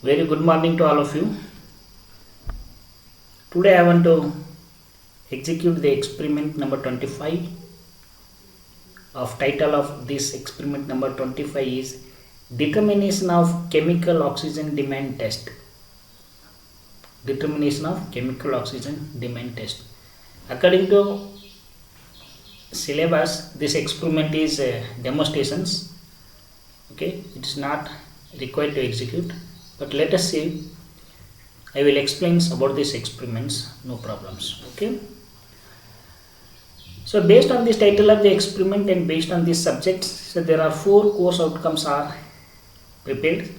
Very good morning to all of you. Today I want to execute the experiment number 25. Of title of this experiment number 25 is determination of chemical oxygen demand test. Determination of chemical oxygen demand test. According to syllabus, this experiment is demonstrations. Okay, it is not required to execute, but let us see. I will explain about these experiments, no problems. Okay. So based on this title of the experiment and based on these subjects, so there are 4 course outcomes are prepared.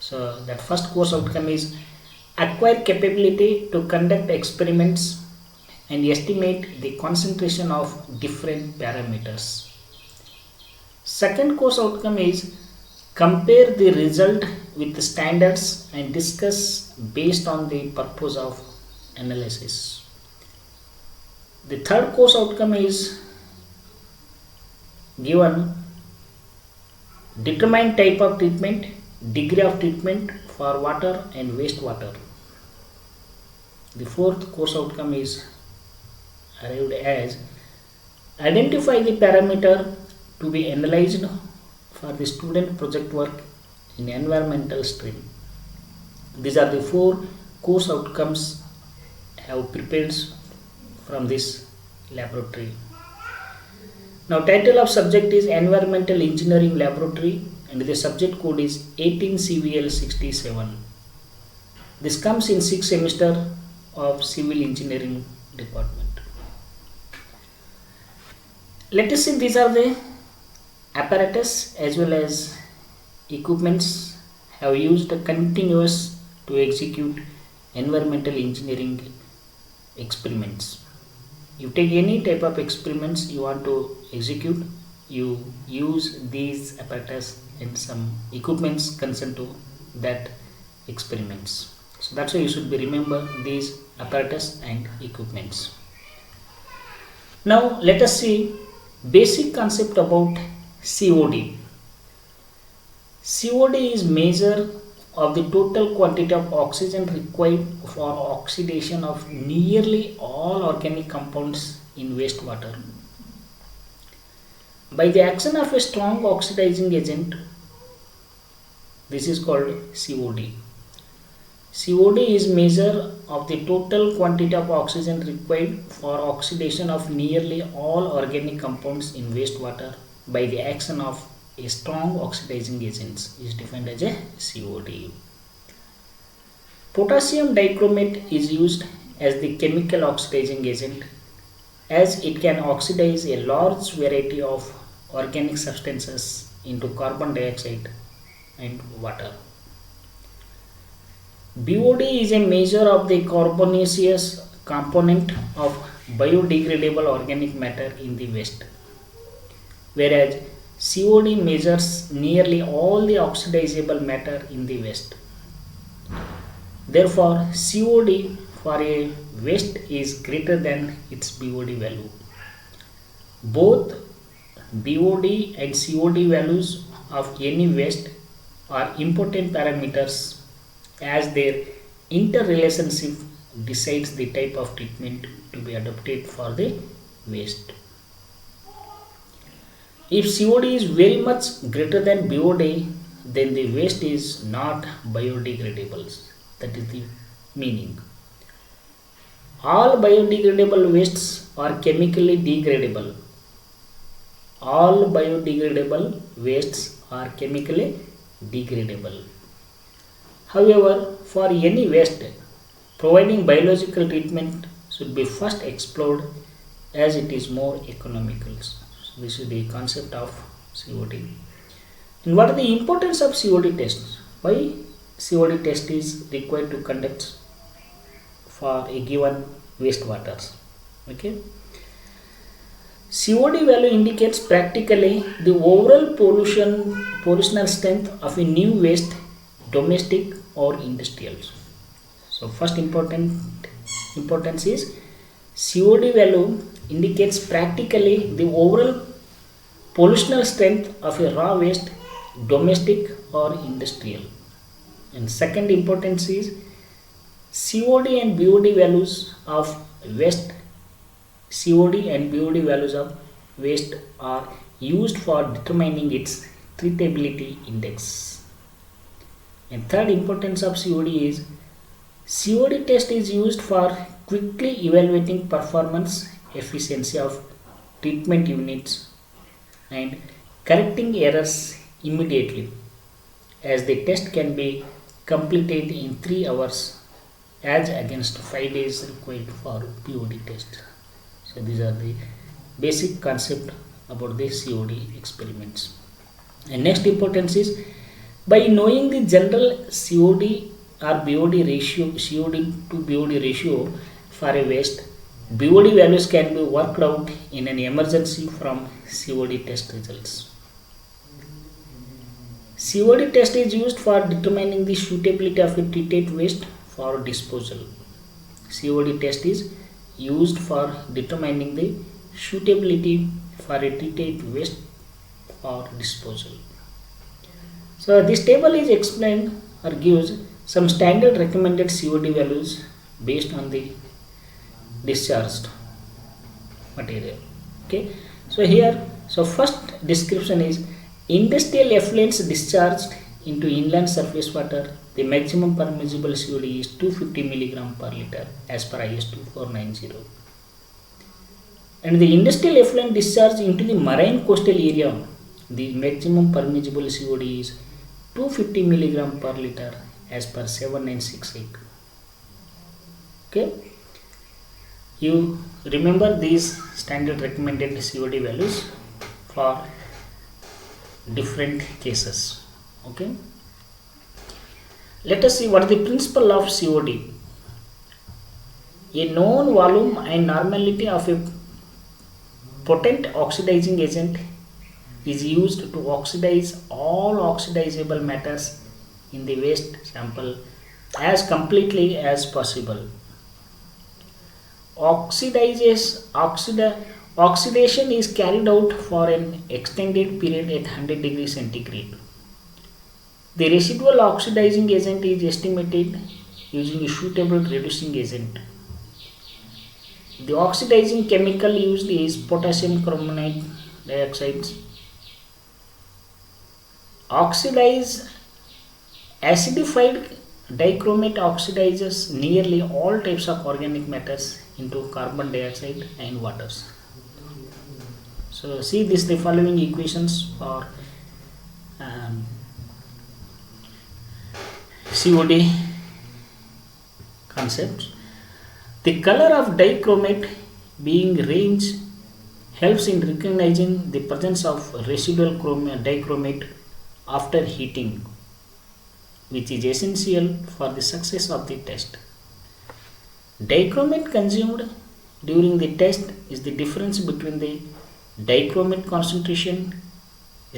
So that first course outcome is acquire capability to conduct experiments and estimate the concentration of different parameters. Second course outcome is compare the result with the standards and discuss based on the purpose of analysis. The third course outcome is given determine type of treatment, degree of treatment for water and wastewater. The fourth course outcome is arrived as identify the parameter to be analyzed for the student project work in environmental stream. These are the 4 course outcomes I have prepared from this laboratory. Now title of subject is Environmental Engineering Laboratory and the subject code is 18CVL67. This comes in 6th semester of Civil Engineering Department. Let us see, these are the apparatus as well as equipments have used continuous to execute environmental engineering experiments. You take any type of experiments you want to execute, you use these apparatus and some equipments concerned to that experiments. So that's why you should be remember these apparatus and equipments. Now let us see basic concept about COD. COD is measure of the total quantity of oxygen required for oxidation of nearly all organic compounds in wastewater. By the action of a strong oxidizing agent, this is called COD. COD is measure of the total quantity of oxygen required for oxidation of nearly all organic compounds in wastewater by the action of a strong oxidizing agent is defined as a COD. Potassium dichromate is used as the chemical oxidizing agent as it can oxidize a large variety of organic substances into carbon dioxide and water. BOD is a measure of the carbonaceous component of biodegradable organic matter in the waste, whereas COD measures nearly all the oxidizable matter in the waste. Therefore, COD for a waste is greater than its BOD value. Both BOD and COD values of any waste are important parameters as their interrelationship decides the type of treatment to be adopted for the waste. If COD is very much greater than BOD, then the waste is not biodegradable. That is the meaning. All biodegradable wastes are chemically degradable. All biodegradable wastes are chemically degradable. However, for any waste, providing biological treatment should be first explored as it is more economical. So this is the concept of COD. And what are the importance of COD tests? Why COD test is required to conduct for a given wastewater? Okay. COD value indicates practically the overall pollutional strength of a new waste, domestic or industrial. So first importance is COD value indicates practically the overall pollutional strength of a raw waste, domestic or industrial. And second importance is COD and BOD values of waste. COD and BOD values of waste are used for determining its treatability index. And third importance of COD is COD test is used for quickly evaluating performance efficiency of treatment units and correcting errors immediately, as the test can be completed in 3 hours as against 5 days required for BOD test. So these are the basic concept about the COD experiments. And next importance is, by knowing the general COD or BOD ratio, COD to BOD ratio for a waste, BOD values can be worked out in an emergency from COD test results. COD test is used for determining the suitability of a treated waste for disposal. COD test is used for determining the suitability for a treated waste for disposal. So this table is explained or gives some standard recommended COD values based on the discharged material. Okay, so here, so first description is industrial effluents discharged into inland surface water. The maximum permissible COD is 250 mg per liter as per IS 2490. And the industrial effluent discharged into the marine coastal area, the maximum permissible COD is 250 mg per liter as per 7968. Okay, you remember these standard recommended COD values for different cases. Okay, let us see what is the principle of COD. A known volume and normality of a potent oxidizing agent is used to oxidize all oxidizable matters in the waste sample as completely as possible. Oxidation is carried out for an extended period at 100 degrees centigrade. The residual oxidizing agent is estimated using a suitable reducing agent. The oxidizing chemical used is potassium chromate dioxide. Acidified dichromate oxidizes nearly all types of organic matters into carbon dioxide and waters. So see this, the following equations for COD concepts. The color of dichromate being range helps in recognizing the presence of residual dichromate after heating, which is essential for the success of the test. Dichromate consumed during the test is the difference between the dichromate concentration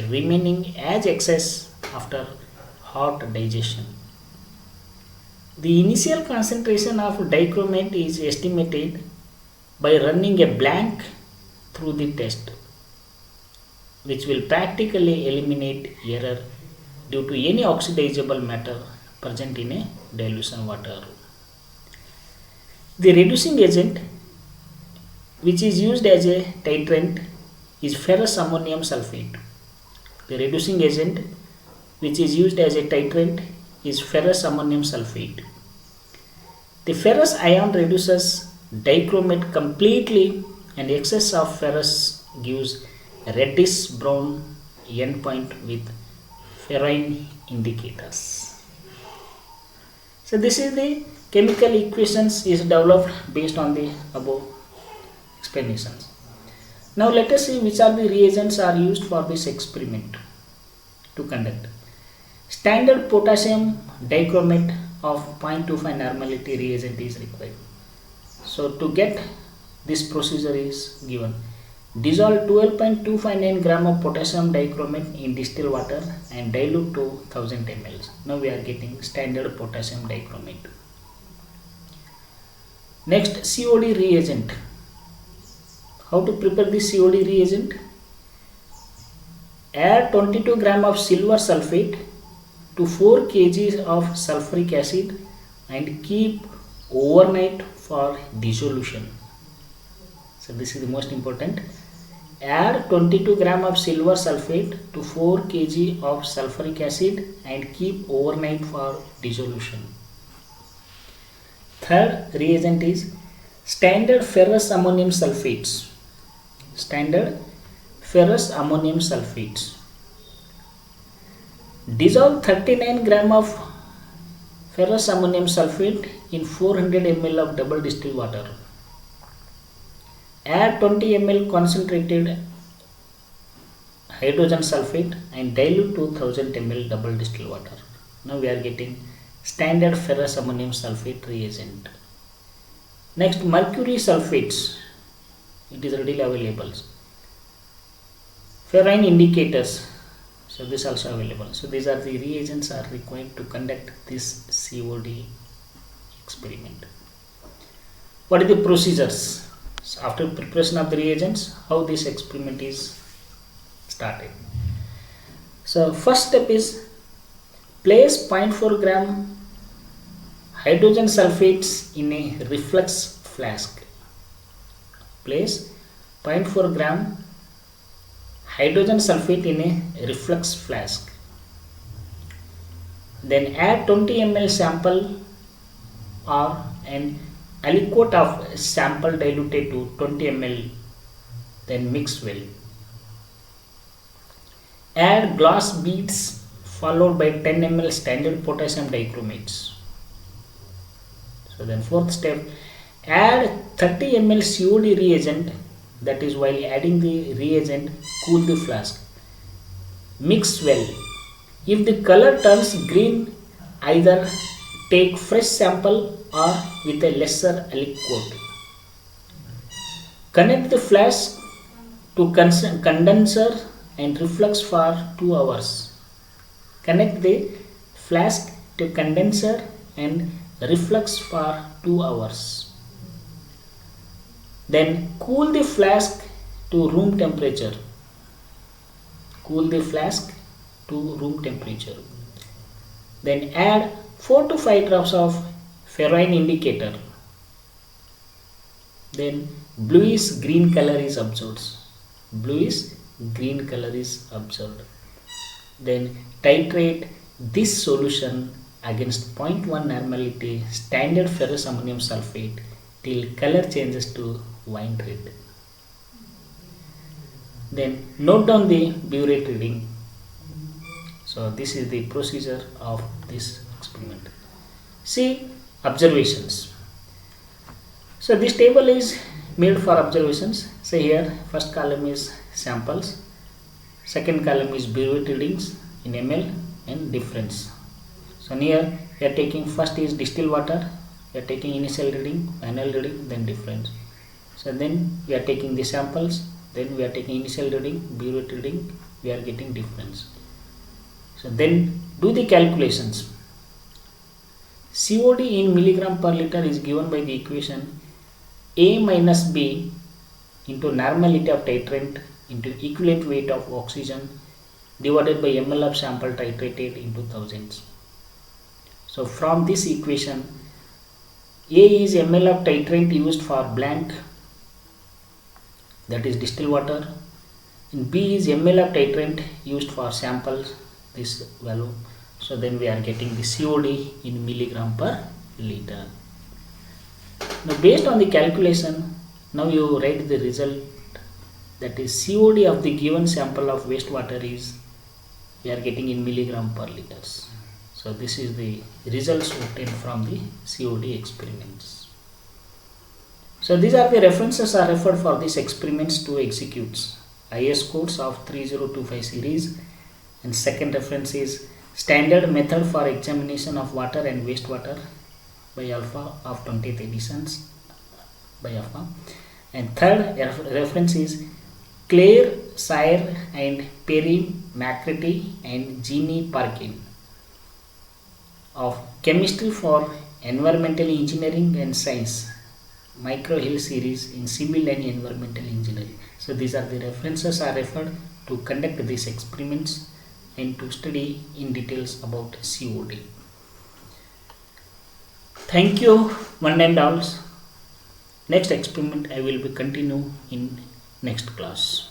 remaining as excess after hot digestion. The initial concentration of dichromate is estimated by running a blank through the test, which will practically eliminate error due to any oxidizable matter present in a dilution water. The reducing agent, which is used as a titrant, is ferrous ammonium sulfate. The reducing agent which is used as a titrant is ferrous ammonium sulfate. The ferrous ion reduces dichromate completely, and excess of ferrous gives reddish brown endpoint with ferrine indicators. So this is the chemical equations is developed based on the above explanations. Now let us see which are the reagents are used for this experiment to conduct. Standard potassium dichromate of 0.25 normality reagent is required. So to get this procedure is given. Dissolve 12.259 gram of potassium dichromate in distilled water and dilute to 1000 ml. Now we are getting standard potassium dichromate. Next, COD reagent. How to prepare this COD reagent? Add 22 gram of silver sulfate to 4 kg of sulfuric acid and keep overnight for dissolution. So this is the most important. Add 22 gram of silver sulfate to 4 kg of sulfuric acid and keep overnight for dissolution. Third reagent is standard ferrous ammonium sulfates. Standard ferrous ammonium sulfates. Dissolve 39 gram of ferrous ammonium sulfate in 400 ml of double distilled water. Add 20 ml concentrated hydrogen sulfate and dilute to 1000 ml double distilled water. Now we are getting standard ferrous ammonium sulfate reagent. Next, mercury sulfates. It is readily available. Ferrine indicators. So this also available. So these are the reagents are required to conduct this COD experiment. What are the procedures? So after preparation of the reagents, how this experiment is started. So first step is place 0.4 gram hydrogen sulfates in a reflux flask. Place 0.4 gram hydrogen sulfate in a reflux flask. Then add 20 ml sample or an aliquot of sample diluted to 20 ml. Then mix well. Add glass beads followed by 10 ml standard potassium dichromates. So then fourth step, add 30 ml COD reagent. That is, while adding the reagent, cool the flask. Mix well. If the color turns green, either take fresh sample or with a lesser aliquot. Connect the flask to condenser and reflux for 2 hours. Connect the flask to condenser and reflux for 2 hours. Then cool the flask to room temperature. Cool the flask to room temperature. Then add 4 to 5 drops of ferrine indicator. Then bluish green color is observed. Bluish green color is observed. Then titrate this solution against 0.1 normality standard ferrous ammonium sulfate till color changes to wine red. Then note down the burette reading. So this is the procedure of this experiment. See observations. So this table is made for observations. So here first column is samples, second column is burette readings in ml and difference. So here we are taking first is distilled water, we are taking initial reading, final reading, then difference. So then we are taking the samples, then we are taking initial reading, burette reading, we are getting difference. So then do the calculations. COD in milligram per liter is given by the equation A minus B into normality of titrant into equivalent weight of oxygen divided by ml of sample titrated into thousands. So from this equation, A is ml of titrant used for blank, that is distilled water, and B is ml of titrant used for samples, this value. So then we are getting the COD in milligram per liter. Now based on the calculation, now you write the result, that is COD of the given sample of wastewater is, we are getting in milligram per liters. So this is the results obtained from the COD experiments. So these are the references are referred for these experiments to execute. IS codes of 3025 series, and second reference is standard method for examination of water and wastewater by Alpha of 20th editions by Alpha, and third reference is Claire, Sayer and Perry McCarthy and Jeannie Parkin of Chemistry for Environmental Engineering and Science Micro Hill series in Civil and Environmental Engineering. So these are the references are referred to conduct these experiments. and to study in details about COD. Thank you one and all. Next experiment I will be continue in next class.